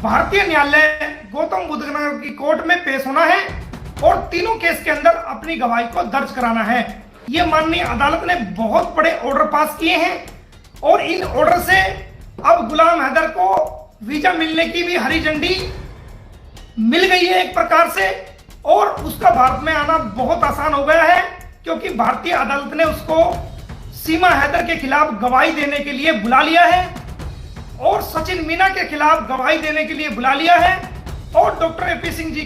भारतीय न्यायालय गौतम बुद्ध नगर की कोर्ट में पेश होना है और तीनों केस के अंदर अपनी गवाही को दर्ज कराना है। ये माननीय अदालत ने बहुत बड़े ऑर्डर पास किए हैं और इन ऑर्डर से अब गुलाम हैदर को वीजा मिलने की भी हरी झंडी मिल गई है एक प्रकार से, और उसका भारत में आना बहुत आसान हो गया है क्योंकि भारतीय अदालत ने उसको सीमा हैदर के खिलाफ गवाही देने के लिए बुला लिया है और सचिन मीना के खिलाफ गवाही देने के लिए बुला लिया है और डॉक्टर एपी सिंह जी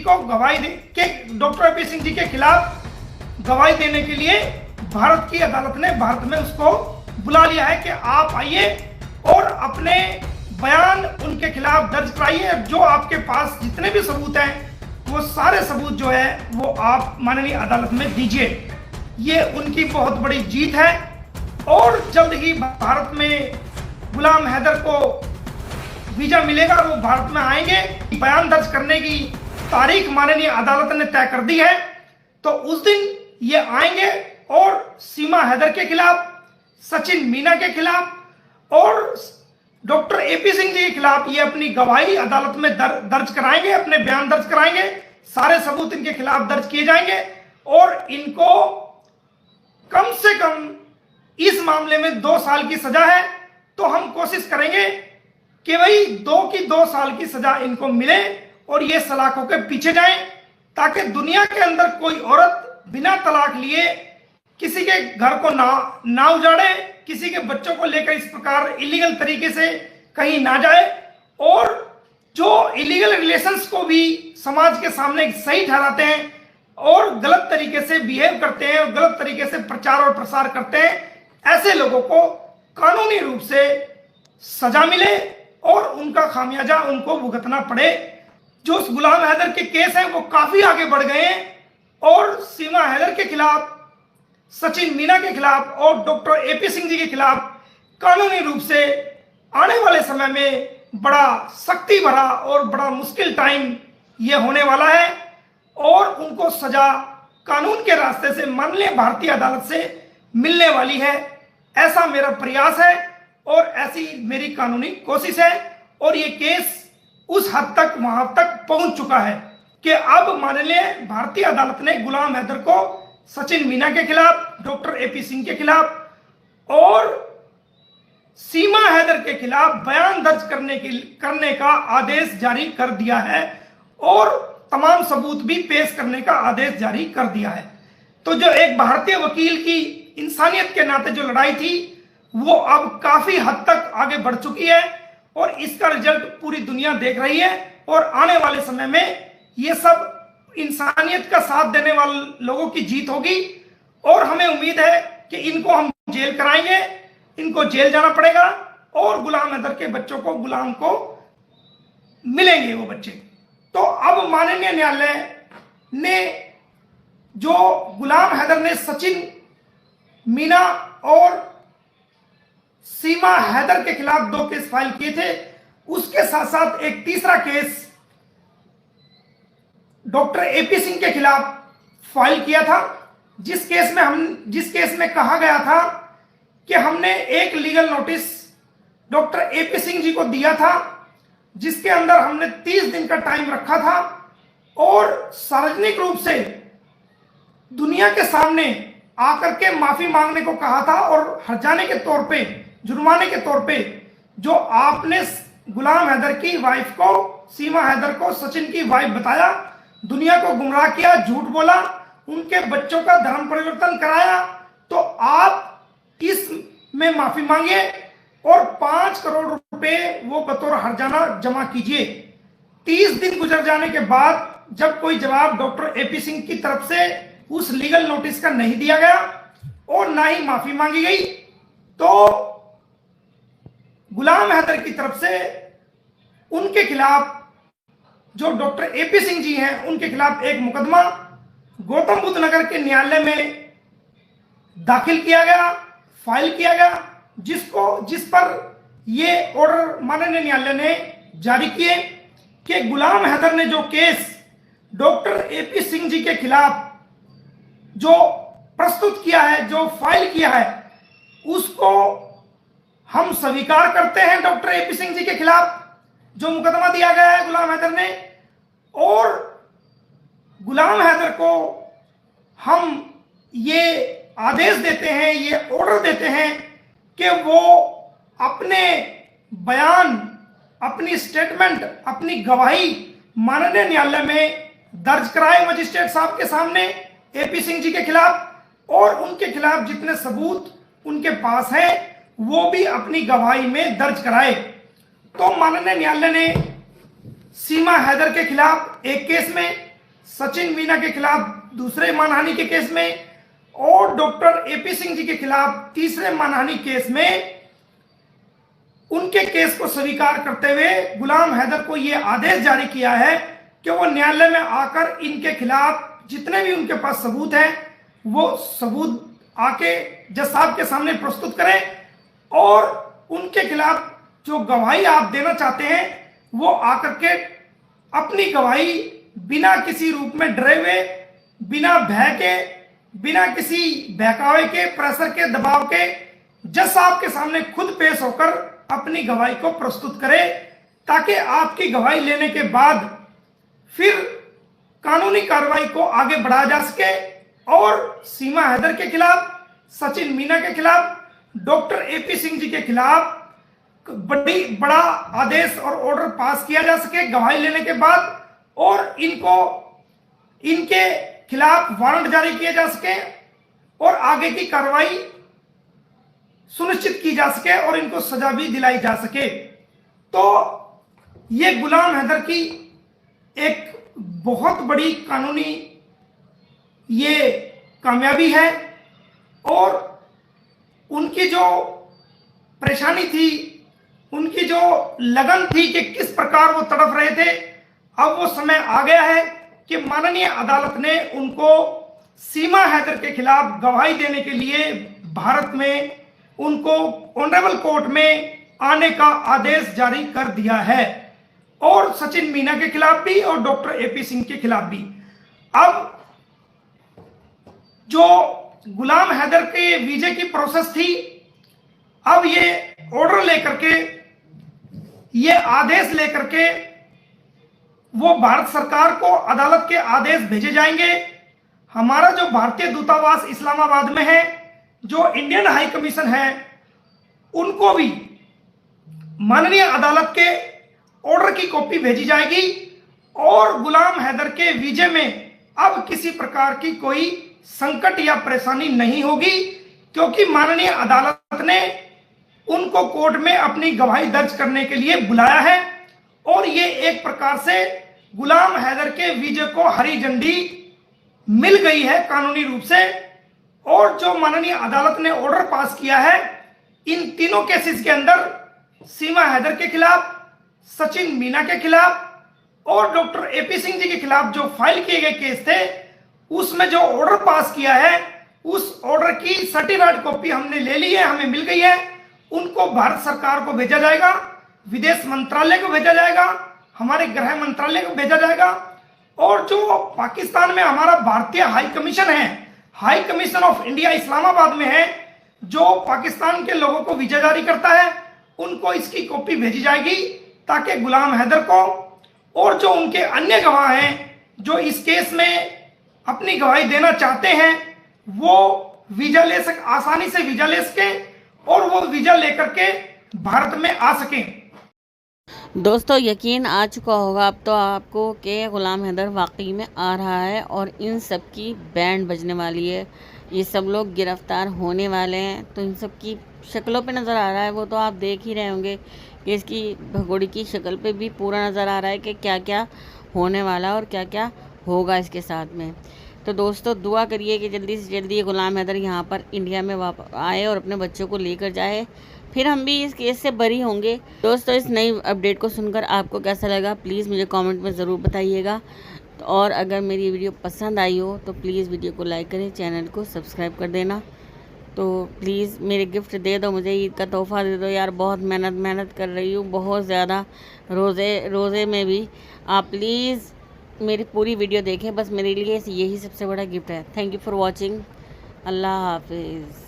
के खिलाफ गवाही देने के लिए भारत की अदालत ने भारत में उसको बुला लिया है कि आप आइए और अपने बयान उनके खिलाफ दर्ज कराइए। जो आपके पास जितने भी सबूत हैं वो सारे सबूत जो है वो आप माननीय अदालत में दीजिए। ये उनकी बहुत बड़ी जीत है और जल्द ही भारत में गुलाम हैदर को वीजा मिलेगा, वो भारत में आएंगे। बयान दर्ज करने की तारीख माननीय अदालत ने तय कर दी है, तो उस दिन ये आएंगे और सीमा हैदर के खिलाफ, सचिन मीना के खिलाफ और डॉक्टर एपी सिंह जी के खिलाफ ये अपनी गवाही अदालत में दर्ज कराएंगे, अपने बयान दर्ज कराएंगे। सारे सबूत इनके खिलाफ दर्ज किए जाएंगे और इनको कम से कम इस मामले में 2 साल की सजा है, तो हम कोशिश करेंगे कि भाई 2 साल की सजा इनको मिले और ये सलाखों के पीछे जाएं, ताकि दुनिया के अंदर कोई औरत बिना तलाक लिए किसी के घर को ना उजाड़े, किसी के बच्चों को लेकर इस प्रकार इलीगल तरीके से कहीं ना जाए और जो इलीगल रिलेशंस को भी समाज के सामने सही ठहराते हैं और गलत तरीके से बिहेव करते हैं और गलत तरीके से प्रचार और प्रसार करते हैं, ऐसे लोगों को कानूनी रूप से सजा मिले और उनका खामियाजा उनको भुगतना पड़े। जो गुलाम हैदर के केस हैं वो काफी आगे बढ़ गए हैं और सीमा हैदर के खिलाफ, सचिन मीना के खिलाफ और डॉक्टर एपी सिंह जी के खिलाफ कानूनी रूप से आने वाले समय में बड़ा सख्ती भरा और बड़ा मुश्किल टाइम ये होने वाला है और उनको सजा कानून के रास्ते से माननीय भारतीय अदालत से मिलने वाली है। ऐसा मेरा प्रयास है और ऐसी मेरी कानूनी कोशिश है और ये केस उस हद तक वहां तक पहुंच चुका है कि अब माननीय भारतीय अदालत ने गुलाम हैदर को सचिन मीना के खिलाफ, डॉक्टर एपी सिंह के खिलाफ और सीमा हैदर के खिलाफ बयान दर्ज करने का आदेश जारी कर दिया है और तमाम सबूत भी पेश करने का आदेश जारी कर दिया है। तो जो एक भारतीय वकील की इंसानियत के नाते जो लड़ाई थी वो अब काफी हद तक आगे बढ़ चुकी है और इसका रिजल्ट पूरी दुनिया देख रही है और आने वाले समय में ये सब इंसानियत का साथ देने वाले लोगों की जीत होगी और हमें उम्मीद है कि इनको हम जेल कराएंगे, इनको जेल जाना पड़ेगा और गुलाम हैदर के बच्चों को, गुलाम को मिलेंगे वो बच्चे। तो अब माननीय न्यायालय ने जो गुलाम हैदर ने सचिन मीना और सीमा हैदर के खिलाफ 2 केस फाइल किए थे, उसके साथ साथ एक तीसरा केस डॉक्टर एपी सिंह के खिलाफ फाइल किया था, जिस केस में कहा गया था कि हमने एक legal notice doctor AP Singh ji को दिया था जिसके अंदर हमने 30 दिन का टाइम रखा था और सार्वजनिक रूप से दुनिया के सामने आकर के माफी मांगने को कहा था और हर्जाने के तौर पे, जुर्माने के तौर पे जो आपने गुलाम हैदर की वाइफ को, सीमा हैदर को सचिन की वाइफ बताया, दुनिया को गुमराह किया, झूठ बोला, उनके बच्चों का धर्म परिवर्तन कराया, तो आप इसमें माफी मांगिए और 5 करोड़ रुपए वो बतौर हर्जाना जमा कीजिए। 30 दिन गुजर जाने के बाद जब कोई जवाब डॉक्टर एपी सिंह की तरफ से उस लीगल नोटिस का नहीं दिया गया और ना ही माफी मांगी गई, तो गुलाम हैदर की तरफ से उनके खिलाफ, जो डॉक्टर एपी सिंह जी हैं, उनके खिलाफ एक मुकदमा गौतम बुद्ध नगर के न्यायालय में दाखिल किया गया, फाइल किया गया, जिस पर ये ऑर्डर माननीय न्यायालय ने जारी किए कि गुलाम हैदर ने जो केस डॉक्टर एपी सिंह जी के खिलाफ जो प्रस्तुत किया है, जो फाइल किया है, उसको हम स्वीकार करते हैं डॉक्टर एपी सिंह जी के खिलाफ, जो मुकदमा दिया गया है गुलाम हैदर ने, और गुलाम हैदर को हम ये आदेश देते हैं, ये ऑर्डर देते हैं कि वो अपने बयान, अपनी स्टेटमेंट, अपनी गवाही माननीय न्यायालय में दर्ज कराए मजिस्ट्रेट साहब के सामने एपी सिंह जी के खिलाफ, और उनके खिलाफ जितने सबूत उनके पास हैं वो भी अपनी गवाही में दर्ज कराए। तो माननीय न्यायालय ने सीमा हैदर के खिलाफ एक केस में, सचिन मीना के खिलाफ दूसरे मानहानि के केस में, और डॉक्टर एपी सिंह जी के खिलाफ तीसरे मानहानि केस में उनके केस को स्वीकार करते हुए गुलाम हैदर को यह आदेश जारी किया है कि वो न्यायालय में आकर इनके खिलाफ जितने भी उनके पास सबूत हैं वो सबूत आके जज साहब के सामने प्रस्तुत करें, और उनके खिलाफ जो गवाही आप देना चाहते हैं वो आकर के अपनी गवाही बिना किसी रूप में डरे हुए, बिना भय के, बिना किसी बहकावे के, प्रेशर के, दबाव के, जज साहब के सामने खुद पेश होकर अपनी गवाही को प्रस्तुत करे, ताकि आपकी गवाही लेने के बाद फिर कानूनी कार्रवाई को आगे बढ़ाया जा सके और सीमा हैदर के खिलाफ, सचिन मीना के खिलाफ, डॉक्टर एपी सिंह जी के खिलाफ बड़ा आदेश और ऑर्डर पास किया जा सके गवाही लेने के बाद, और इनके खिलाफ वारंट जारी किए जा सके और आगे की कार्रवाई सुनिश्चित की जा सके और इनको सजा भी दिलाई जा सके। तो ये गुलाम हैदर की एक बहुत बड़ी कानूनी ये कामयाबी है, और उनकी जो परेशानी थी, उनकी जो लगन थी कि किस प्रकार वो तड़प रहे थे, अब वो समय आ गया है कि माननीय अदालत ने उनको सीमा हैदर के खिलाफ गवाही देने के लिए भारत में उनको ऑनरेबल कोर्ट में आने का आदेश जारी कर दिया है, और सचिन मीना के खिलाफ भी और डॉक्टर एपी सिंह के खिलाफ भी। अब जो गुलाम हैदर के वीजे की प्रोसेस थी, अब ये ऑर्डर लेकर के, ये आदेश लेकर के वो भारत सरकार को अदालत के आदेश भेजे जाएंगे। हमारा जो भारतीय दूतावास इस्लामाबाद में है, जो इंडियन हाई कमीशन है, उनको भी माननीय अदालत के ऑर्डर की कॉपी भेजी जाएगी, और गुलाम हैदर के वीजे में अब किसी प्रकार की कोई संकट या परेशानी नहीं होगी, क्योंकि माननीय अदालत ने उनको कोर्ट में अपनी गवाही दर्ज करने के लिए बुलाया है, और ये एक प्रकार से गुलाम हैदर के वीजे को हरी झंडी मिल गई है कानूनी रूप से। और जो माननीय अदालत ने ऑर्डर पास किया है, इन तीनों केसेस के अंदर सीमा हैदर के खिलाफ, सचिन मीना के खिलाफ और डॉक्टर एपी सिंह जी के खिलाफ जो फाइल किए गए केस थे, उसमें जो ऑर्डर पास किया है, उस ऑर्डर की सर्टिफाइड कॉपी हमने ले ली है, हमें मिल गई है। उनको भारत सरकार को भेजा जाएगा, विदेश मंत्रालय को भेजा जाएगा, हमारे गृह मंत्रालय को भेजा जाएगा, और जो पाकिस्तान में हमारा भारतीय हाई कमीशन है, high commission of India Islamabad में है, जो पाकिस्तान के लोगों को वीजा जारी करता है, उनको इसकी कॉपी भेजी जाएगी, ताकि गुलाम हैदर को और जो उनके अन्य गवाह हैं जो इस केस में अपनी गवाही देना चाहते हैं, वो वीजा ले सके, आसानी से वीजा ले सके और वो वीजा लेकर के भारत में आ सकें। दोस्तों यकीन आ चुका होगा अब तो आपको कि गुलाम हैदर वाकई में आ रहा है और इन सब की बैंड बजने वाली है, ये सब लोग गिरफ्तार होने वाले हैं। तो इन सब की शक्लों पे नज़र आ रहा है, वो तो आप देख ही रहे होंगे कि इसकी भगोड़ी की शक्ल पे भी पूरा नज़र आ रहा है कि क्या क्या होने वाला और क्या क्या होगा इसके साथ में। तो दोस्तों दुआ करिए कि जल्दी से जल्दी ये गुलाम हैदर यहाँ पर इंडिया में वापस आए और अपने बच्चों को लेकर जाए, फिर हम भी इस केस से बरी होंगे। दोस्तों इस नई अपडेट को सुनकर आपको कैसा लगा प्लीज़ मुझे कमेंट में ज़रूर बताइएगा। और अगर मेरी वीडियो पसंद आई हो तो प्लीज़ वीडियो को लाइक करें, चैनल को सब्सक्राइब कर देना। तो प्लीज़ मेरे गिफ्ट दे दो, मुझे ईद का तोहफ़ा दे दो यार, बहुत मेहनत कर रही हूँ, बहुत ज़्यादा रोज़े में भी। आप प्लीज़ मेरी पूरी वीडियो देखें, बस मेरे लिए यही सबसे बड़ा गिफ्ट है। Thank you for watching. अल्लाह हाफिज़।